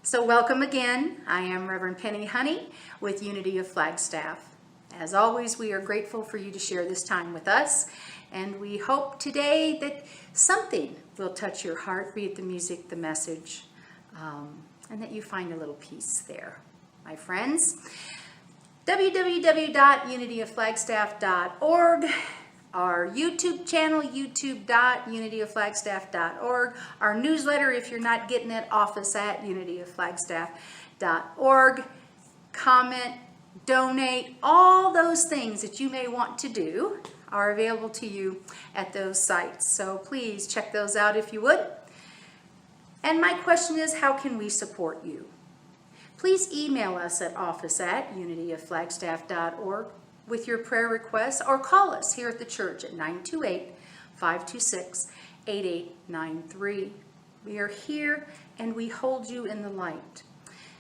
So welcome again. I am Reverend Penny Honey with Unity of Flagstaff. As always, we are grateful for you to share this time with us, and we hope today that something will touch your heart, be it the music, the message, and that you find a little peace there. My friends, www.unityofflagstaff.org, our YouTube channel, youtube.unityofflagstaff.org, our newsletter, if you're not getting it, office@unityofflagstaff.org. Comment, donate, all those things that you may want to do are available to you at those sites. So please check those out if you would. And my question is, how can we support you? Please email us at office@unityofflagstaff.org with your prayer requests, or call us here at the church at 928-526-8893. We are here and we hold you in the light.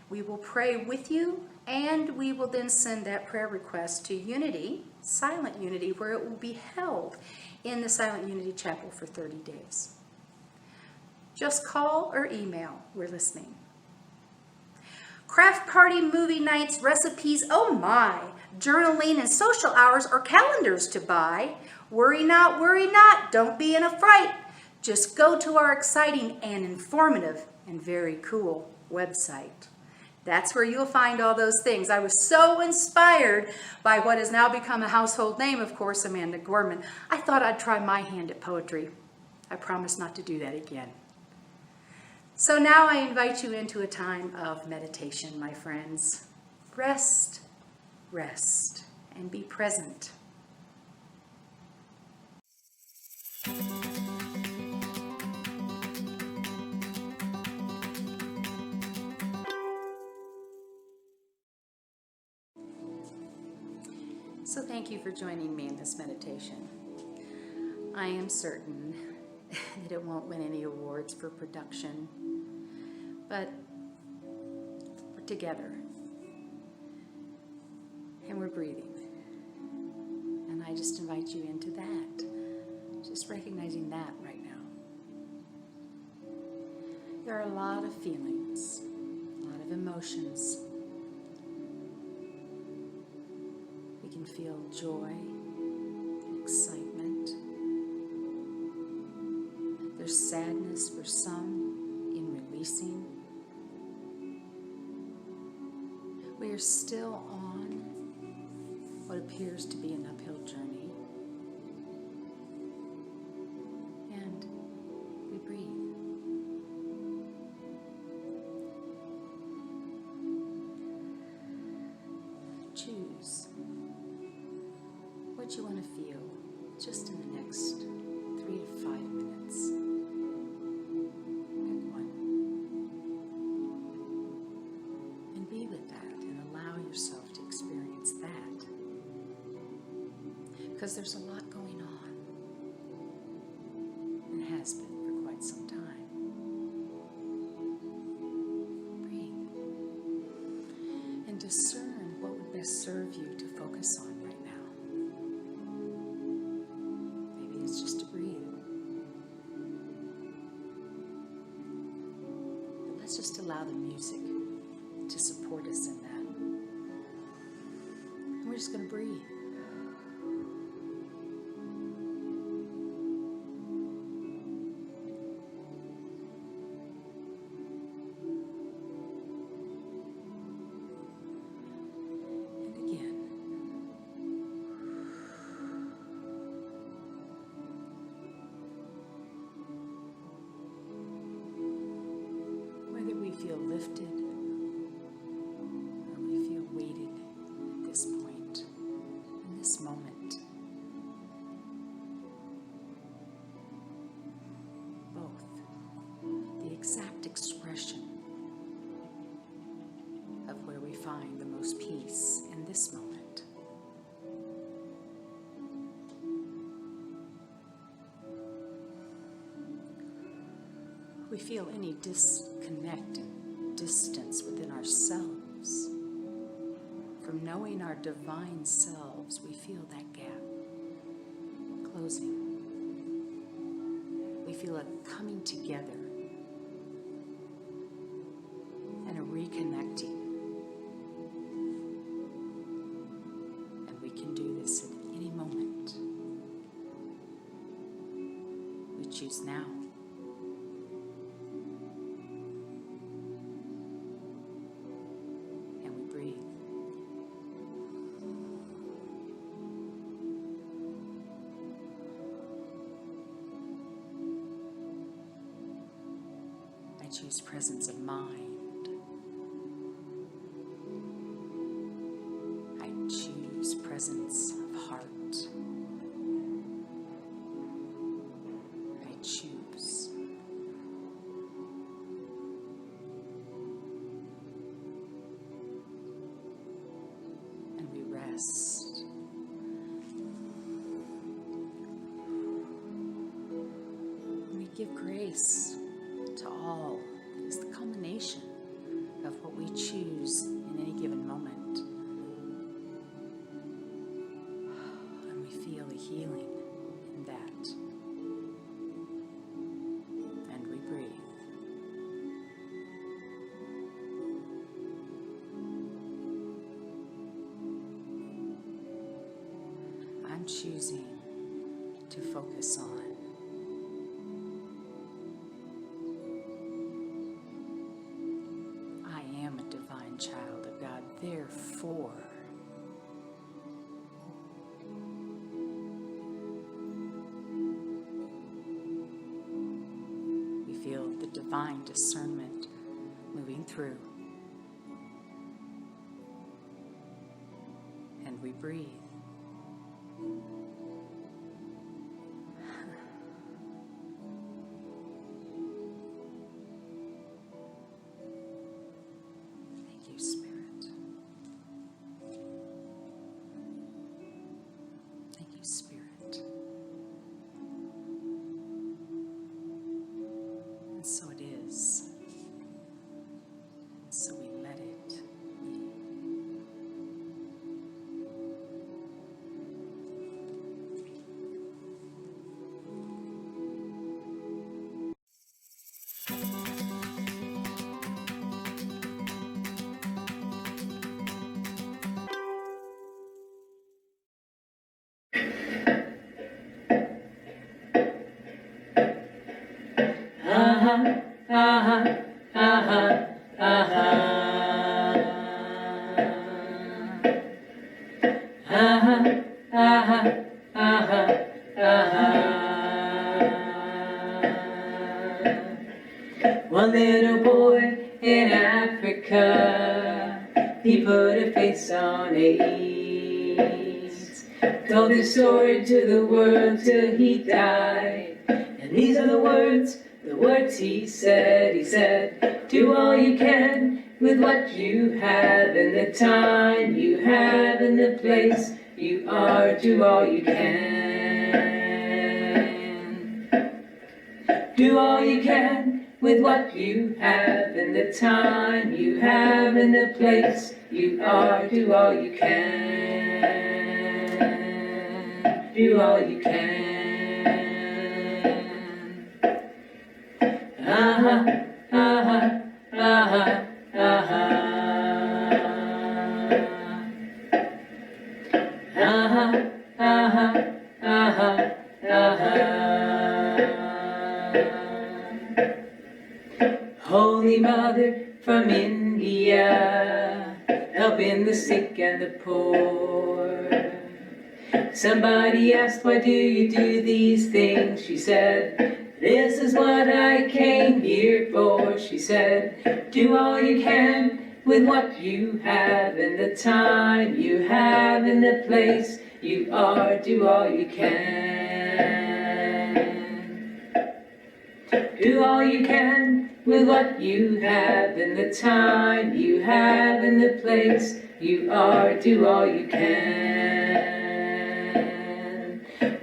We will pray with you, and we will then send that prayer request to Unity, Silent Unity, where it will be held in the Silent Unity Chapel for 30 days. Just call or email. We're listening. Craft party, movie nights, recipes, oh my, journaling and social hours or calendars to buy. Worry not, don't be in a fright. Just go to our exciting and informative and very cool website. That's where you'll find all those things. I was so inspired by what has now become a household name, of course, Amanda Gorman. I thought I'd try my hand at poetry. I promise not to do that again. So now I invite you into a time of meditation, my friends. Rest, rest, and be present. So thank you for joining me in this meditation. I am certain that it won't win any awards for production, but we're together and we're breathing. And I just invite you into that, just recognizing that right now. There are a lot of feelings, a lot of emotions. We can feel joy, excitement. There's sadness for some in releasing. We are still on what appears to be an uphill journey. And we breathe. Choose what you want to feel just in the next 3 to 5 minutes. Pick one. And be with that and allow yourself to experience that. Because there's a lot going on, and has been for quite some time. Breathe. And discern what would best serve you to focus on right now. Maybe it's just to breathe. But let's just allow the music to support us in that. And we're just going to breathe. Feel lifted, or we feel weighted at this point, in this moment. Both. The exact expression of where we find the most peace in this moment. We feel any disconnect and distance within ourselves. From knowing our divine selves, we feel that gap closing. We feel a coming together and a reconnecting. And we can do this at any moment. We choose now. And we breathe. I choose presence of mind. I choose presence of heart. I choose. And we rest. And we give grace to all that is the culmination of what we choose in any given moment. And we feel the healing in that. And we breathe. I'm choosing to focus on child of God, therefore we feel the divine discernment moving through, and we breathe. So it is. And so we let it be. One little boy in Africa, he put a face on AIDS, told his story to the world till he died. And these are the words he said. He said, do all you can with what you have, and the time you have, and the place you are. Do all you can. Do all you can with what you have, and the time you have, and the place you are. Do all you can. Do all you can. Holy Mother from India, helping the sick and the poor. Somebody asked, why do you do these things? She said, this is what I came here for. She said, do all you can with what you have, and the time you have, and the place you are. Do all you can. Do all you can with what you have, and the time you have, and the place you are. Do all you can.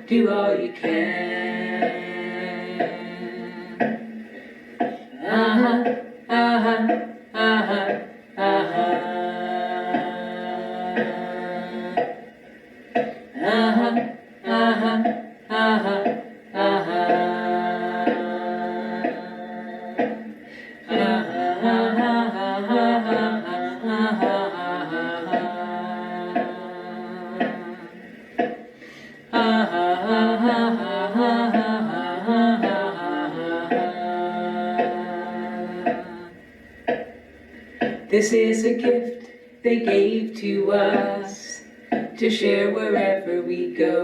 Do all you can. This is a gift they gave to us to share wherever we go.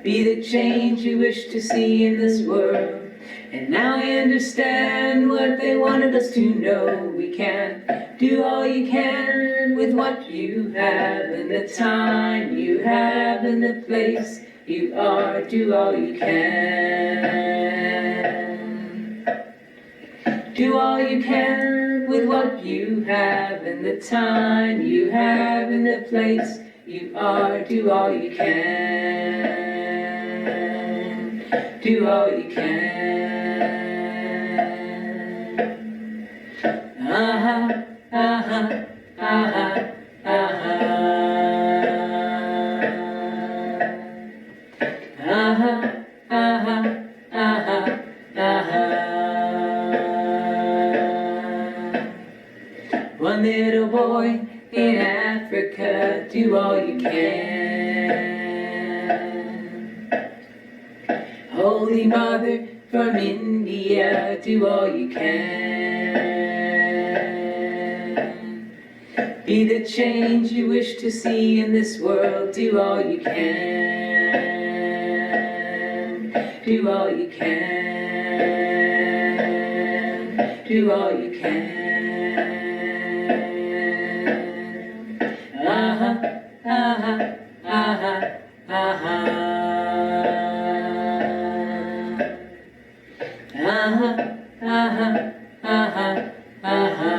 Be the change you wish to see in this world. And now I understand what they wanted us to know. We can do all you can with what you have, and the time you have, and the place you are. Do all you can. Do all you can with what you have, and the time you have, and the place you are. Do all you can. Do all you can. Uh-huh, uh-huh, uh-huh, uh-huh. Uh-huh, uh-huh, uh-huh, uh-huh. One little boy in Africa, do all you can. Holy Mother from India, do all you can. Be the change you wish to see in this world, do all you can. Do all you can. Do all you can. Uh-huh, uh-huh, uh-huh, uh-huh. Uh-huh, uh-huh, uh-huh, uh-huh.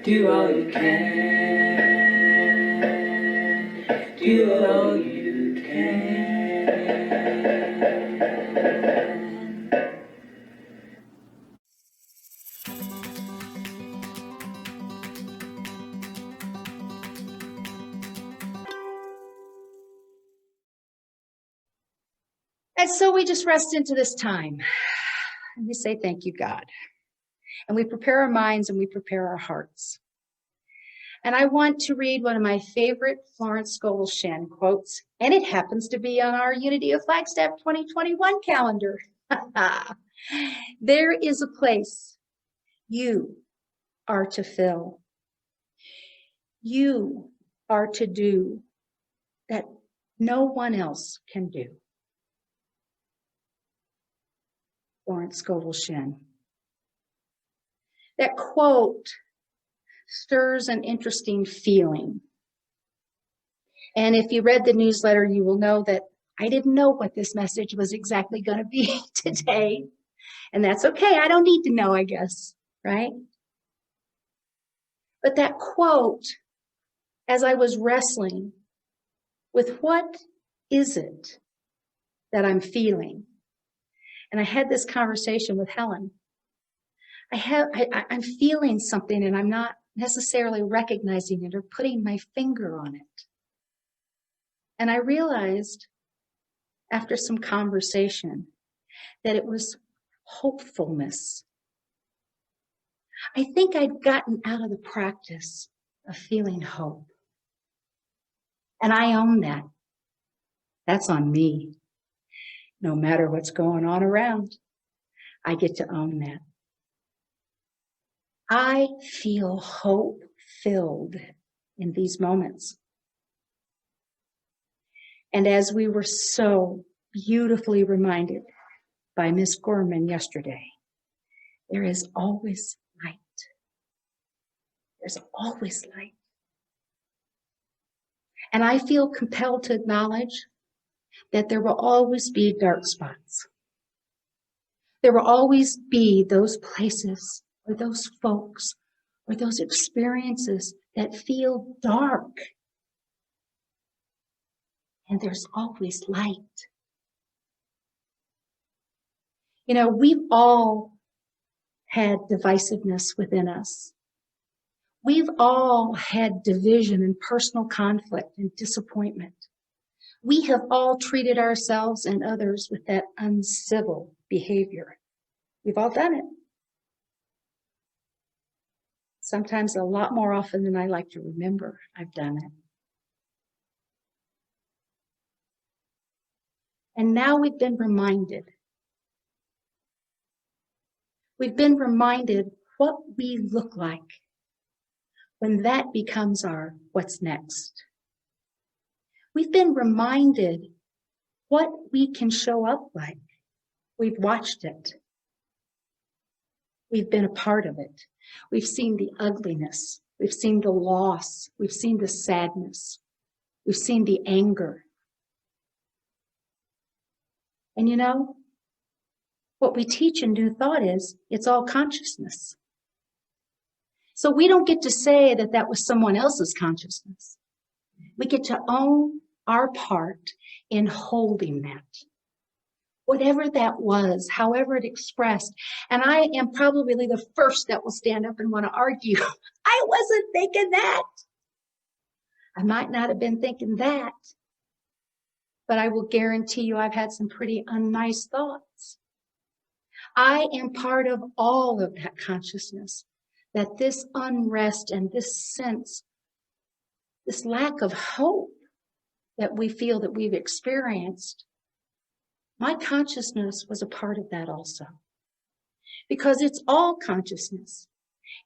Do all you can. Do all you can. And so we just rest into this time and we say, thank you, God. And we prepare our minds and we prepare our hearts. And I want to read one of my favorite Florence Scovel-Shinn quotes, and it happens to be on our Unity of Flagstaff 2021 calendar. There is a place you are to fill. You are to do that no one else can do. Florence Scovel-Shinn. That quote stirs an interesting feeling. And if you read the newsletter, you will know that I didn't know what this message was exactly going to be today. And that's okay. I don't need to know, I guess, right? But that quote, as I was wrestling with what is it that I'm feeling, and I had this conversation with Helen. I'm feeling something and I'm not necessarily recognizing it or putting my finger on it. And I realized after some conversation that it was hopefulness. I think I'd gotten out of the practice of feeling hope. And I own that. That's on me. No matter what's going on around, I get to own that. I feel hope-filled in these moments. And as we were so beautifully reminded by Miss Gorman yesterday, there is always light. There's always light. And I feel compelled to acknowledge that there will always be dark spots. There will always be those places or those folks or those experiences that feel dark. And there's always light. You know, we've all had divisiveness within us. We've all had division and personal conflict and disappointment. We have all treated ourselves and others with that uncivil behavior. We've all done it. Sometimes a lot more often than I like to remember, I've done it. And now we've been reminded. We've been reminded what we look like when that becomes our what's next. We've been reminded what we can show up like. We've watched it. We've been a part of it. We've seen the ugliness. We've seen the loss. We've seen the sadness. We've seen the anger. And you know, what we teach in New Thought is it's all consciousness. So we don't get to say that that was someone else's consciousness. We get to own our part in holding that. Whatever that was, however it expressed. And I am probably the first that will stand up and want to argue. I wasn't thinking that. I might not have been thinking that. But I will guarantee you I've had some pretty unnice thoughts. I am part of all of that consciousness, that this unrest and this sense, this lack of hope that we feel that we've experienced, my consciousness was a part of that also. Because it's all consciousness.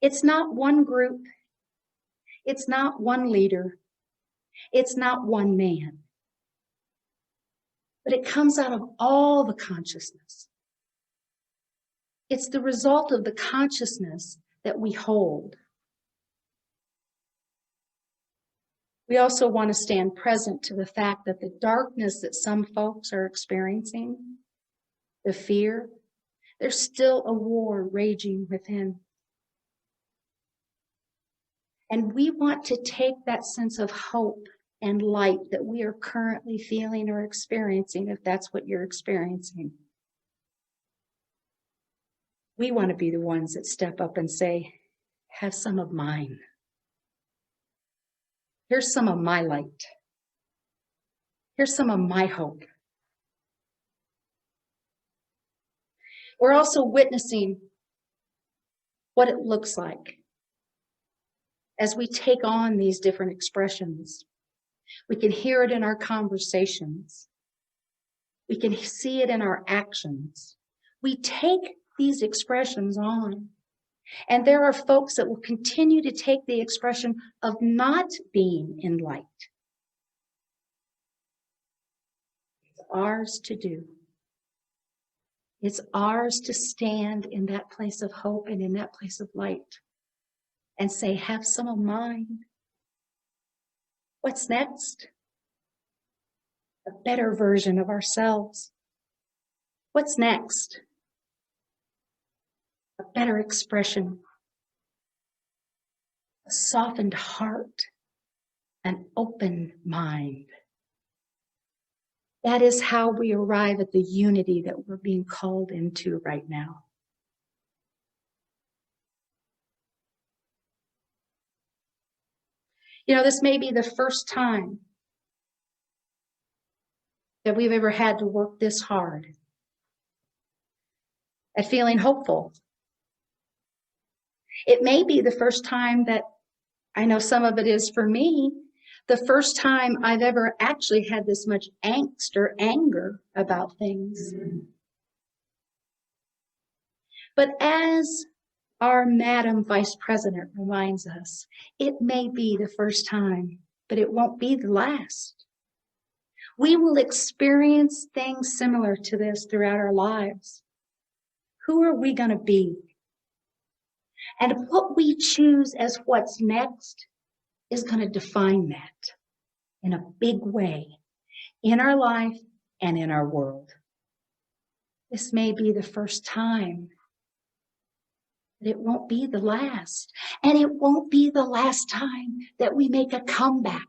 It's not one group. It's not one leader. It's not one man. But it comes out of all the consciousness. It's the result of the consciousness that we hold. We also want to stand present to the fact that the darkness that some folks are experiencing, the fear, there's still a war raging within. And we want to take that sense of hope and light that we are currently feeling or experiencing, if that's what you're experiencing. We want to be the ones that step up and say, have some of mine. Here's some of my light. Here's some of my hope. We're also witnessing what it looks like as we take on these different expressions. We can hear it in our conversations. We can see it in our actions. We take these expressions on. And there are folks that will continue to take the expression of not being in light. It's ours to do. It's ours to stand in that place of hope and in that place of light and say, have some of mine. What's next? A better version of ourselves. What's next? A better expression, a softened heart, an open mind. That is how we arrive at the unity that we're being called into right now. You know, this may be the first time that we've ever had to work this hard at feeling hopeful. It may be the first time that, I know some of it is for me, the first time I've ever actually had this much angst or anger about things. But as our Madam Vice President reminds us, it may be the first time, but it won't be the last. We will experience things similar to this throughout our lives. Who are we going to be? And what we choose as what's next is going to define that in a big way in our life and in our world. This may be the first time, but it won't be the last. And it won't be the last time that we make a comeback.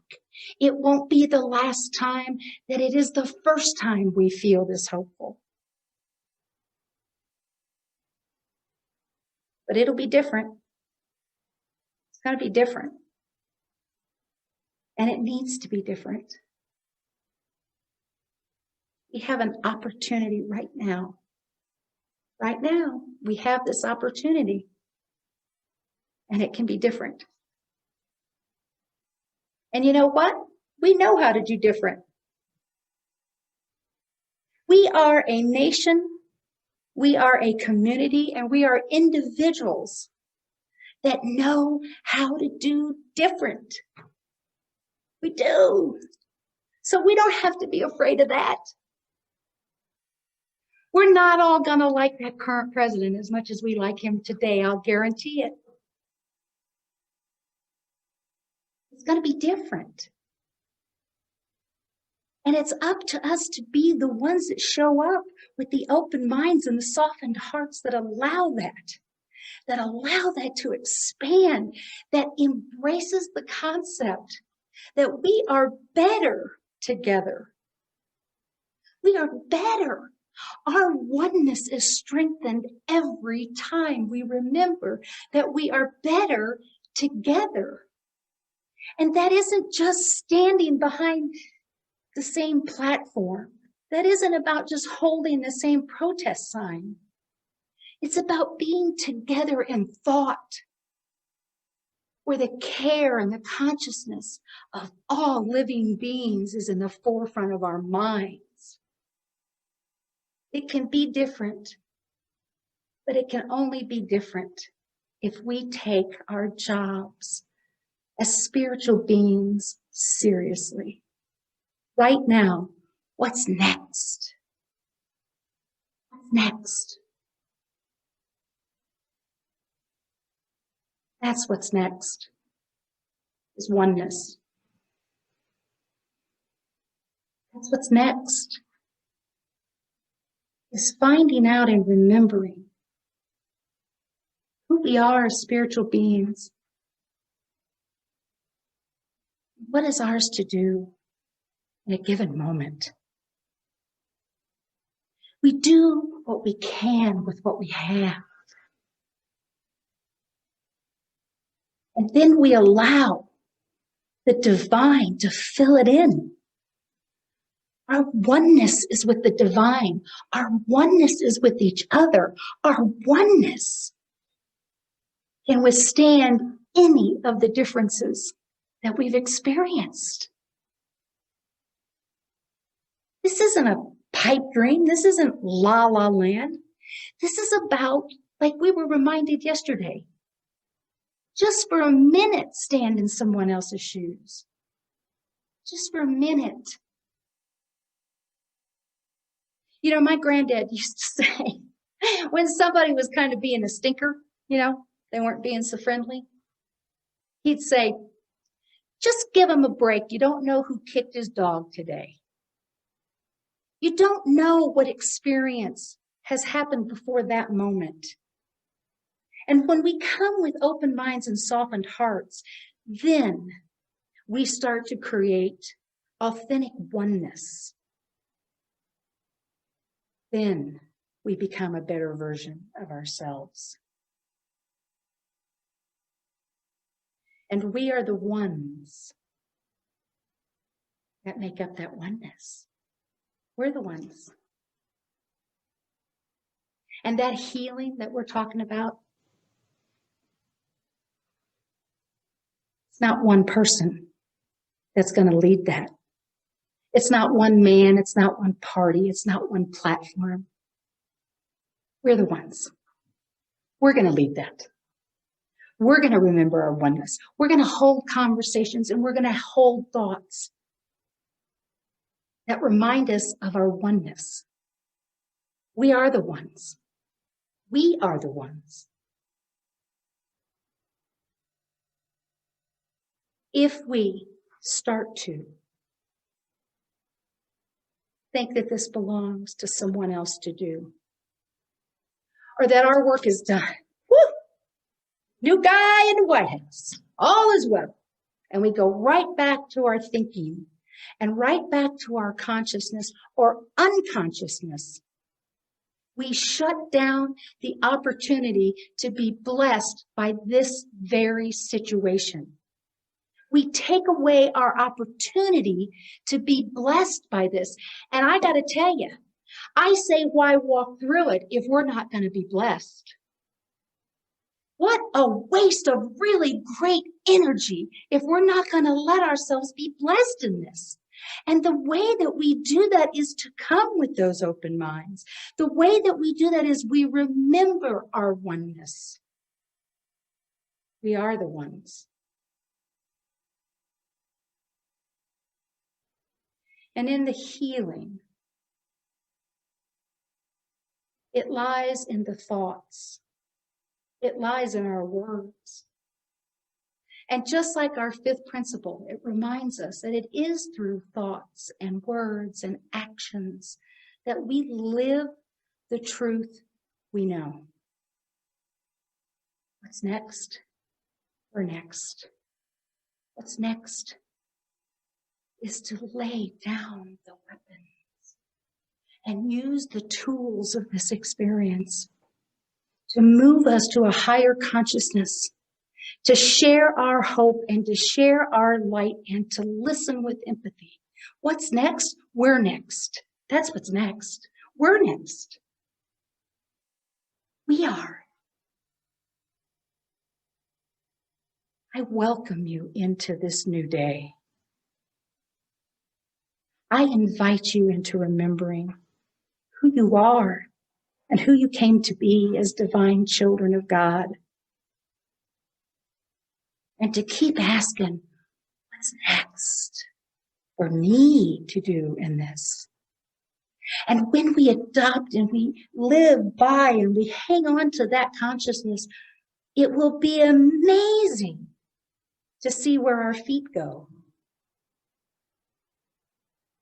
It won't be the last time that it is the first time we feel this hopeful. But it'll be different. It's going to be different. And it needs to be different. We have an opportunity right now Right now, we have this opportunity, and it can be different. And you know what? We know how to do different. We are a nation, we are a community, and we are individuals that know how to do different. We do. So we don't have to be afraid of that. We're not all going to like that current president as much as we like him today, I'll guarantee it. It's going to be different. And it's up to us to be the ones that show up with the open minds and the softened hearts that allow that to expand, that embraces the concept that we are better together. We are better. Our oneness is strengthened every time we remember that we are better together. And that isn't just standing behind the same platform. That isn't about just holding the same protest sign. It's about being together in thought, where the care and the consciousness of all living beings is in the forefront of our minds. It can be different, but it can only be different if we take our jobs as spiritual beings seriously. Right now, what's next? What's next? That's what's next, is oneness. That's what's next, is finding out and remembering who we are as spiritual beings. What is ours to do in a given moment? We do what we can with what we have. And then we allow the divine to fill it in. Our oneness is with the divine. Our oneness is with each other. Our oneness can withstand any of the differences that we've experienced. This isn't a pipe dream. This isn't la la land. This is about, like we were reminded yesterday, just for a minute, stand in someone else's shoes. Just for a minute. You know, my granddad used to say, when somebody was kind of being a stinker, you know, they weren't being so friendly, he'd say, just give them a break. You don't know who kicked his dog today. You don't know what experience has happened before that moment. And when we come with open minds and softened hearts, then we start to create authentic oneness. Then we become a better version of ourselves. And we are the ones that make up that oneness. We're the ones. And that healing that we're talking about, it's not one person that's going to lead that. It's not one man, it's not one party, it's not one platform. We're the ones. We're going to lead that. We're going to remember our oneness. We're going to hold conversations and we're going to hold thoughts that remind us of our oneness. We are the ones. We are the ones. If we start to think that this belongs to someone else to do, or that our work is done, woo, new guy in the White House, all is well, and we go right back to our thinking and right back to our consciousness or unconsciousness, we shut down the opportunity to be blessed by this very situation. We take away our opportunity to be blessed by this. And I got to tell you, I say, why walk through it if we're not going to be blessed? What a waste of really great energy if we're not going to let ourselves be blessed in this. And the way that we do that is to come with those open minds. The way that we do that is we remember our oneness. We are the ones. And in the healing, it lies in the thoughts. It lies in our words. And just like our fifth principle, it reminds us that it is through thoughts and words and actions that we live the truth we know. What's next? We're next. What's next is to lay down the weapons and use the tools of this experience to move us to a higher consciousness, to share our hope and to share our light and to listen with empathy. What's next? We're next. That's what's next. We're next. We are. I welcome you into this new day. I invite you into remembering who you are and who you came to be as divine children of God. And to keep asking, what's next for me to do in this? And when we adopt and we live by and we hang on to that consciousness, it will be amazing to see where our feet go.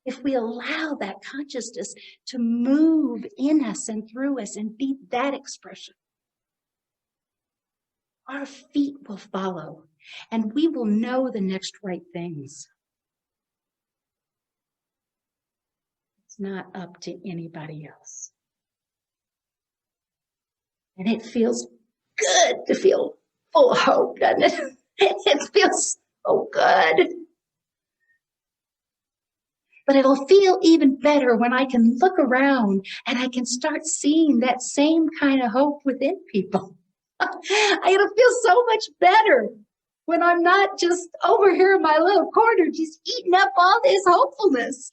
If we allow that consciousness to move in us and through us and be that expression, our feet will follow and we will know the next right things. It's not up to anybody else. And it feels good to feel full of hope, doesn't it? It feels so good. But it'll feel even better when I can look around and I can start seeing that same kind of hope within people. It'll feel so much better when I'm not just over here in my little corner just eating up all this hopefulness.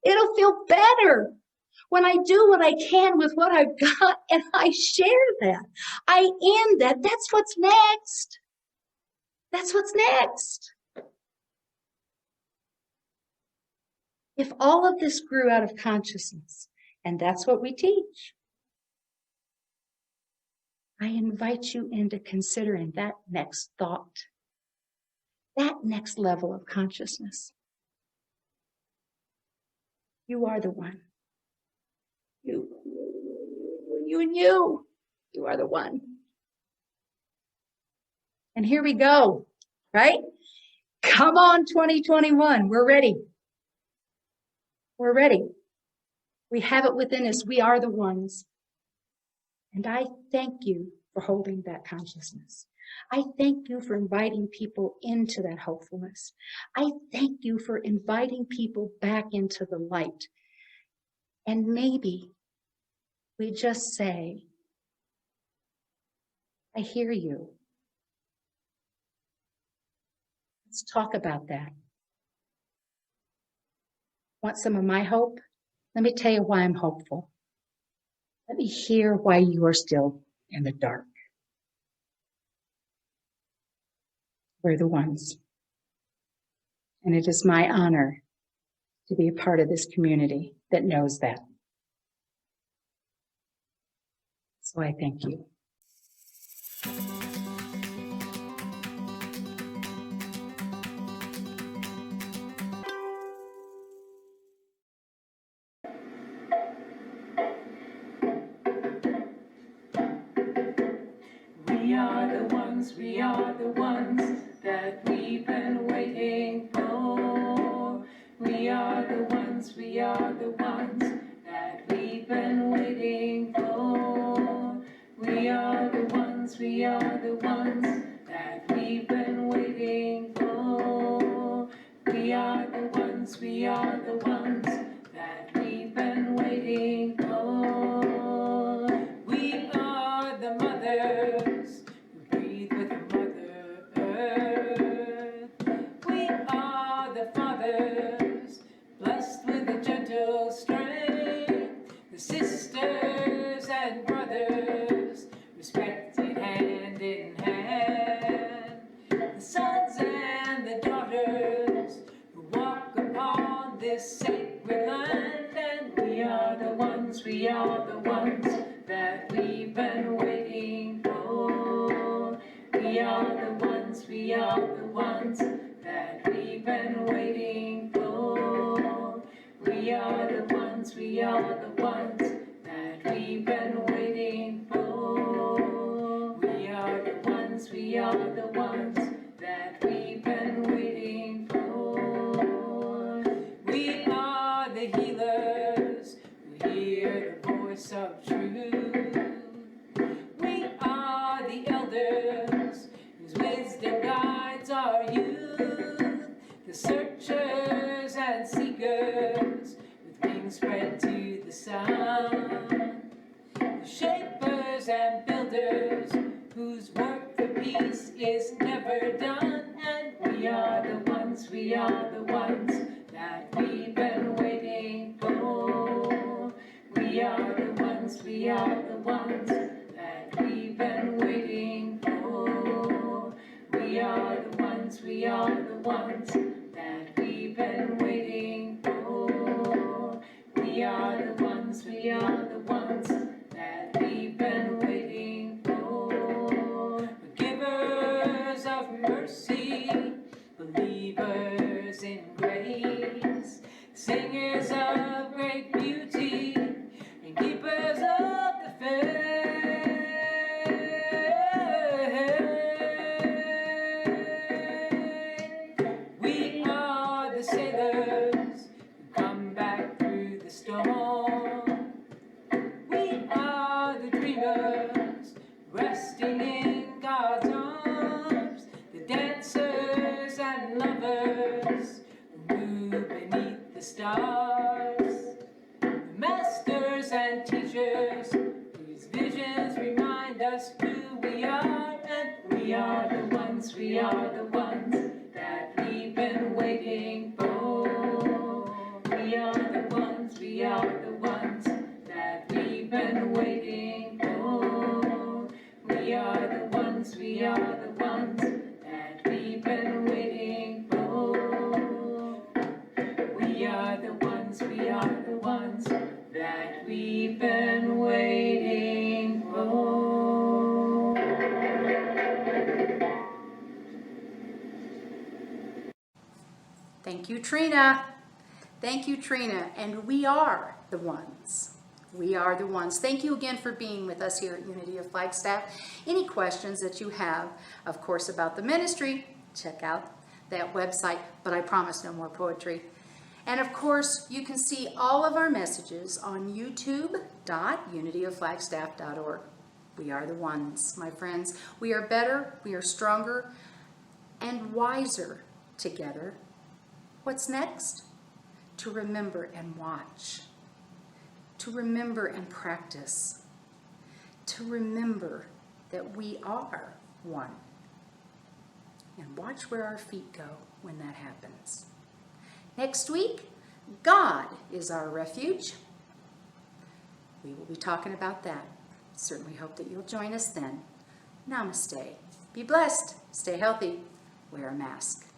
It'll feel better when I do what I can with what I've got and I share that. I am that. That's what's next. That's what's next. If all of this grew out of consciousness, and that's what we teach, I invite you into considering that next thought, that next level of consciousness. You are the one. You and you. You are the one. And here we go, right? Come on, 2021. We're ready. We're ready. We have it within us. We are the ones. And I thank you for holding that consciousness. I thank you for inviting people into that hopefulness. I thank you for inviting people back into the light. And maybe we just say, I hear you. Let's talk about that. Want some of my hope? Let me tell you why I'm hopeful. Let me hear why you are still in the dark. We're the ones. And it is my honor to be a part of this community that knows that. So I thank you. We are the ones that we've been waiting for. We are the ones that we've been waiting for. We are the ones that we've been waiting for. We are the ones that we've been waiting this sacred land, and we are the ones that we've been waiting for. We are the ones that we've been waiting for. We are the ones that we've been waiting for. We are the ones that we've been waiting for. We are the healers who hear the voice of truth. We are the elders whose wisdom guides our youth. The searchers and seekers with wings spread to the sun. The shapers and builders whose work for peace is never done. And we are the ones that we've been waiting for. We are the ones that we've been waiting for. We are the ones that we've been waiting for. We are the ones that we've been waiting for. Givers of mercy, believers in grace, singers of great beauty, and keepers of the faith. We are the sailors who come back through the storm. We are the dreamers resting in God's arms. The dancers and lovers who move beneath the stars. The masters and teachers whose visions remind us who we are. And we are the ones that we've been waiting for. We are the ones that we've been waiting for. We are the ones that we've been waiting for. We are the ones that we've been waiting for. Thank you, Trina. Thank you, Trina. And we are the ones. We are the ones. Thank you again for being with us here at Unity of Flagstaff. Any questions that you have, of course, about the ministry, check out that website. But I promise no more poetry. And of course, you can see all of our messages on youtube.unityofflagstaff.org. We are the ones, my friends. We are better, we are stronger, and wiser together. What's next? To remember and watch. To remember and practice. To remember that we are one. And watch where our feet go when that happens. Next week, God is our refuge. We will be talking about that. Certainly hope that you'll join us then. Namaste. Be blessed. Stay healthy. Wear a mask.